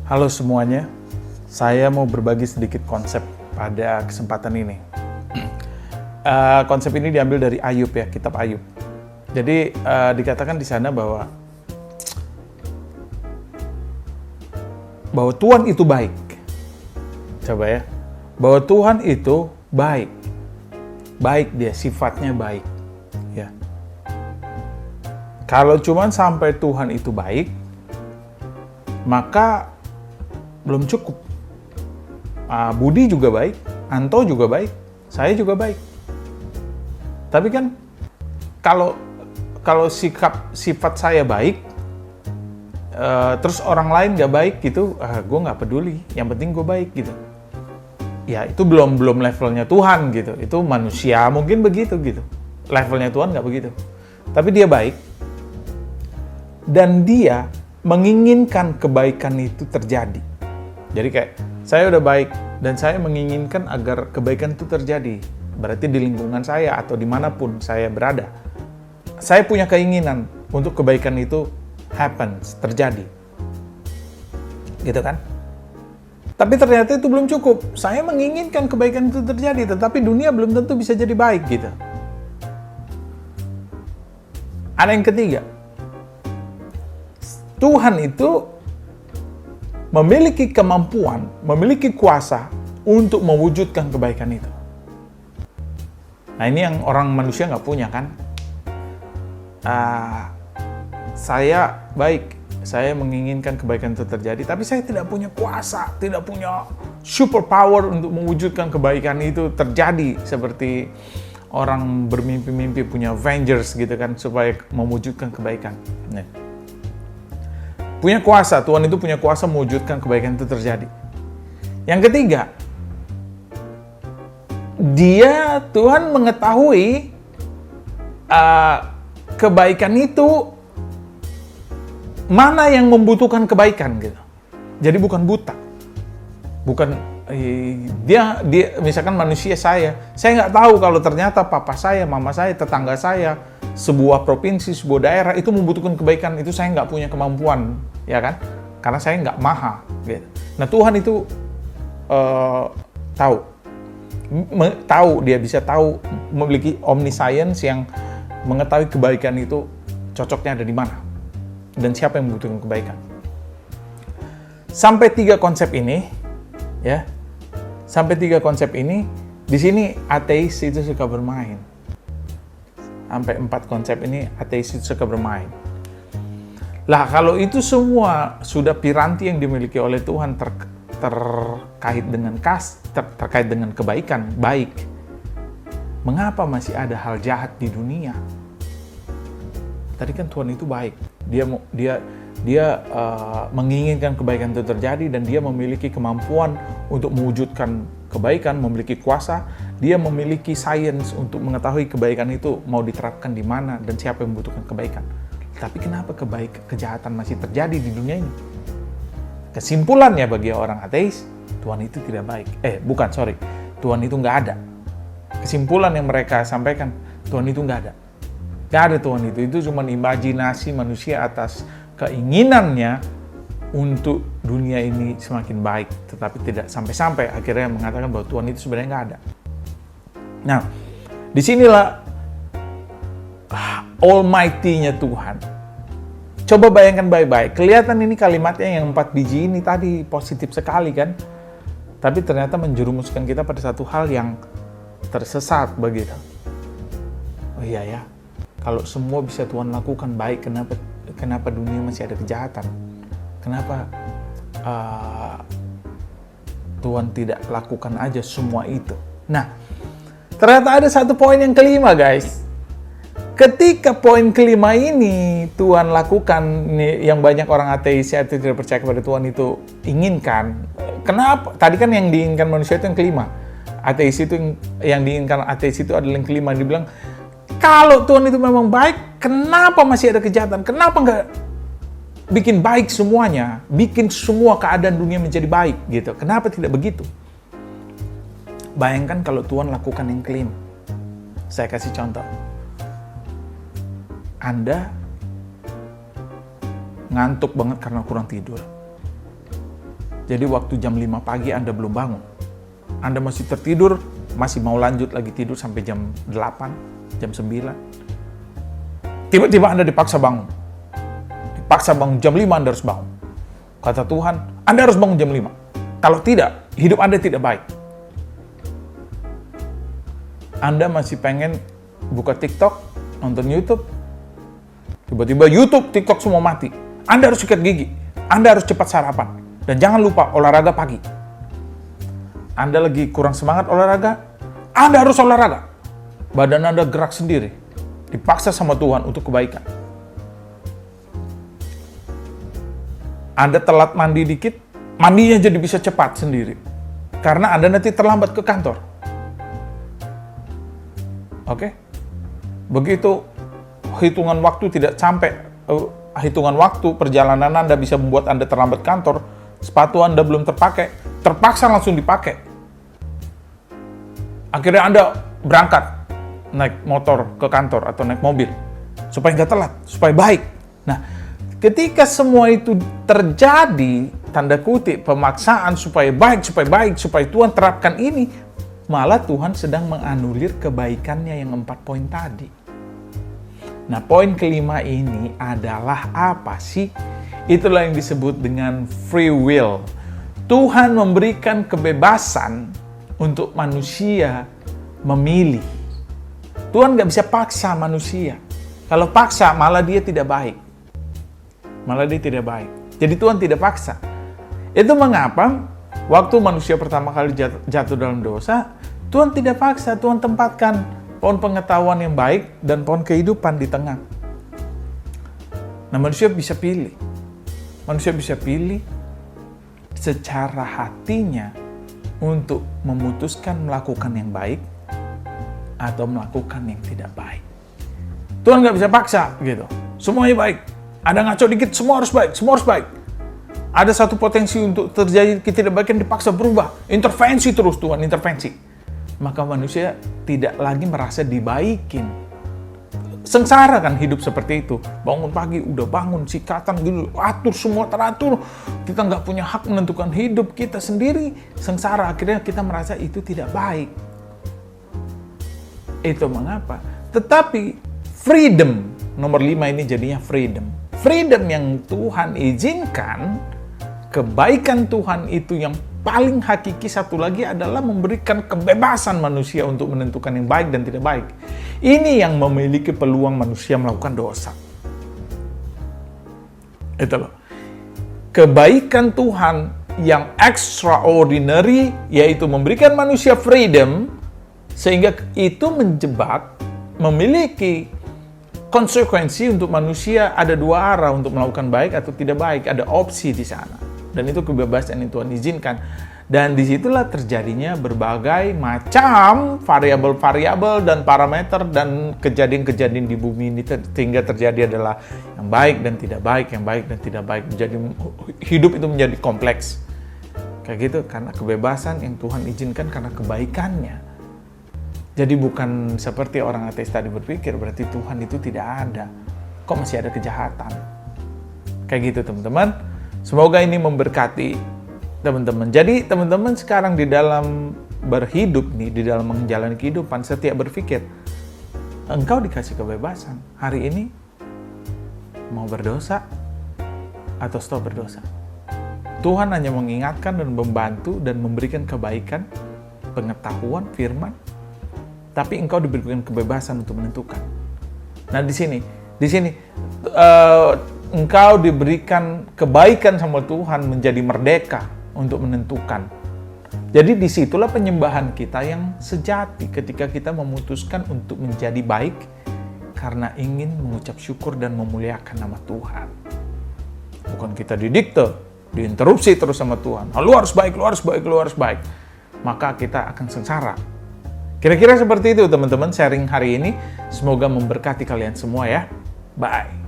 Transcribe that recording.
Halo semuanya, saya mau berbagi sedikit konsep pada kesempatan ini. Konsep ini diambil dari Ayub ya, kitab Ayub. Jadi dikatakan di sana bahwa Tuhan itu baik. Coba ya, bahwa Tuhan itu baik. Baik dia, sifatnya baik. Ya. Kalau cuman sampai Tuhan itu baik, maka belum cukup. Budi juga baik, Anto juga baik, saya juga baik. Tapi kan kalau sifat saya baik, terus orang lain nggak baik gitu, gue nggak peduli. Yang penting gue baik gitu. Ya itu belum levelnya Tuhan gitu. Itu manusia mungkin begitu gitu. Levelnya Tuhan nggak begitu. Tapi dia baik dan dia menginginkan kebaikan itu terjadi. Jadi kayak saya udah baik dan saya menginginkan agar kebaikan itu terjadi. Berarti di lingkungan saya atau dimanapun saya berada, saya punya keinginan untuk kebaikan itu terjadi. Gitu kan? Tapi ternyata itu belum cukup. Saya menginginkan kebaikan itu terjadi, tetapi dunia belum tentu bisa jadi baik gitu. Ada yang ketiga. Tuhan itu memiliki kemampuan, memiliki kuasa untuk mewujudkan kebaikan itu. Nah ini yang orang manusia nggak punya kan? Saya baik, saya menginginkan kebaikan itu terjadi, tapi saya tidak punya kuasa, tidak punya super power untuk mewujudkan kebaikan itu terjadi. Seperti orang bermimpi-mimpi punya Avengers gitu kan, supaya mewujudkan kebaikan. Nah. Punya kuasa, Tuhan itu punya kuasa mewujudkan kebaikan itu terjadi. Yang ketiga, Tuhan mengetahui kebaikan itu mana yang membutuhkan kebaikan gitu. Jadi bukan buta. Bukan dia misalkan manusia saya nggak tahu kalau ternyata papa saya, mama saya, tetangga saya, sebuah provinsi, sebuah daerah itu membutuhkan kebaikan, itu saya nggak punya kemampuan, ya kan? Karena saya nggak maha. Gitu. Nah Tuhan itu tahu, dia bisa tahu, memiliki omniscience yang mengetahui kebaikan itu cocoknya ada di mana dan siapa yang membutuhkan kebaikan. Sampai 3 konsep ini, ya, di sini ateis itu suka bermain. Sampai 4 konsep ini ateis itu suka bermain. Lah kalau itu semua sudah piranti yang dimiliki oleh Tuhan terkait dengan kebaikan, baik. Mengapa masih ada hal jahat di dunia? Tadi kan Tuhan itu baik. Dia menginginkan kebaikan itu terjadi dan dia memiliki kemampuan untuk mewujudkan kebaikan, memiliki kuasa. Dia memiliki sains untuk mengetahui kebaikan itu mau diterapkan di mana dan siapa yang membutuhkan kebaikan. Tapi kenapa kejahatan masih terjadi di dunia ini? Kesimpulannya bagi orang ateis, Tuhan itu tidak baik. Tuhan itu nggak ada. Kesimpulan yang mereka sampaikan, Tuhan itu nggak ada. Nggak ada Tuhan itu. Itu cuma imajinasi manusia atas keinginannya untuk dunia ini semakin baik. Tetapi tidak sampai-sampai akhirnya mengatakan bahwa Tuhan itu sebenarnya nggak ada. Nah, disinilah Almighty-nya Tuhan. Coba bayangkan baik-baik. Kelihatan ini kalimatnya yang 4 biji ini tadi positif sekali kan? Tapi ternyata menjerumuskan kita pada satu hal yang tersesat begitu. Oh iya ya, kalau semua bisa Tuhan lakukan baik, kenapa dunia masih ada kejahatan? Kenapa Tuhan tidak lakukan aja semua itu? Nah, ternyata ada satu poin yang kelima guys. Ketika poin kelima ini Tuhan lakukan, yang banyak orang ateis atau tidak percaya kepada Tuhan itu inginkan. Kenapa? Tadi kan yang diinginkan manusia itu yang kelima. Ateis itu yang diinginkan ateis itu adalah yang kelima. Dia bilang, kalau Tuhan itu memang baik, kenapa masih ada kejahatan? Kenapa nggak bikin baik semuanya? Bikin semua keadaan dunia menjadi baik gitu. Kenapa tidak begitu? Bayangkan kalau Tuhan lakukan yang kelima. Saya kasih contoh. Anda ngantuk banget karena kurang tidur. Jadi waktu jam 5 pagi Anda belum bangun. Anda masih tertidur, masih mau lanjut lagi tidur sampai jam 8, jam 9. Tiba-tiba Anda dipaksa bangun. Dipaksa bangun jam 5 Anda harus bangun. Kata Tuhan, Anda harus bangun jam 5. Kalau tidak, hidup Anda tidak baik. Anda masih pengen buka TikTok, nonton YouTube. Tiba-tiba YouTube, TikTok semua mati. Anda harus sikat gigi. Anda harus cepat sarapan. Dan jangan lupa olahraga pagi. Anda lagi kurang semangat olahraga, Anda harus olahraga. Badan Anda gerak sendiri. Dipaksa sama Tuhan untuk kebaikan. Anda telat mandi dikit, mandinya jadi bisa cepat sendiri. Karena Anda nanti terlambat ke kantor. Oke? Begitu hitungan waktu tidak sampai, hitungan waktu perjalanan Anda bisa membuat Anda terlambat kantor, sepatu Anda belum terpakai, terpaksa langsung dipakai. Akhirnya Anda berangkat naik motor ke kantor atau naik mobil supaya nggak telat, supaya baik. Nah, ketika semua itu terjadi, tanda kutip pemaksaan supaya baik, supaya Tuhan terapkan ini, malah Tuhan sedang menganulir kebaikannya yang 4 poin tadi. Nah, poin kelima ini adalah apa sih? Itulah yang disebut dengan free will. Tuhan memberikan kebebasan untuk manusia memilih. Tuhan nggak bisa paksa manusia. Kalau paksa, malah dia tidak baik. Jadi Tuhan tidak paksa. Itu mengapa waktu manusia pertama kali jatuh dalam dosa, Tuhan tidak paksa, Tuhan tempatkan pohon pengetahuan yang baik dan pohon kehidupan di tengah. Nah, manusia bisa pilih. Manusia bisa pilih secara hatinya untuk memutuskan melakukan yang baik atau melakukan yang tidak baik. Tuhan nggak bisa paksa gitu. Semuanya baik. Ada ngaco dikit, semua harus baik. Ada satu potensi untuk terjadi ketidakbaikan dipaksa berubah. Intervensi terus Tuhan, intervensi. Maka manusia tidak lagi merasa dibaikin. Sengsara kan hidup seperti itu. Bangun pagi, udah bangun, sikatan gitu, atur semua teratur. Kita nggak punya hak menentukan hidup kita sendiri. Sengsara, akhirnya kita merasa itu tidak baik. Itu mengapa? Tetapi freedom, nomor 5 ini jadinya freedom. Freedom yang Tuhan izinkan, kebaikan Tuhan itu yang paling hakiki satu lagi adalah memberikan kebebasan manusia untuk menentukan yang baik dan tidak baik. Ini yang memiliki peluang manusia melakukan dosa. Itu loh. Kebaikan Tuhan yang extraordinary, yaitu memberikan manusia freedom, sehingga itu menjebak, memiliki konsekuensi untuk manusia. Ada dua arah untuk melakukan baik atau tidak baik. Ada opsi di sana. Dan itu kebebasan yang Tuhan izinkan. Dan disitulah terjadinya berbagai macam variabel-variabel dan parameter dan kejadian-kejadian di bumi ini, sehingga terjadi adalah yang baik dan tidak baik, yang baik dan tidak baik. Jadi hidup itu menjadi kompleks. Kayak gitu, karena kebebasan yang Tuhan izinkan karena kebaikannya. Jadi bukan seperti orang ateis tadi berpikir, berarti Tuhan itu tidak ada. Kok masih ada kejahatan? Kayak gitu teman-teman. Semoga ini memberkati teman-teman. Jadi teman-teman sekarang di dalam berhidup nih, di dalam menjalani kehidupan, setiap berpikir, engkau dikasih kebebasan. Hari ini mau berdosa atau stop berdosa. Tuhan hanya mengingatkan dan membantu dan memberikan kebaikan, pengetahuan, firman. Tapi engkau diberikan kebebasan untuk menentukan. Nah di sini engkau diberikan kebaikan sama Tuhan menjadi merdeka untuk menentukan. Jadi disitulah penyembahan kita yang sejati ketika kita memutuskan untuk menjadi baik karena ingin mengucap syukur dan memuliakan nama Tuhan. Bukan kita didikte, diinterupsi terus sama Tuhan. Lu harus baik, lu harus baik, lu harus baik. Maka kita akan sengsara. Kira-kira seperti itu teman-teman sharing hari ini. Semoga memberkati kalian semua ya. Bye.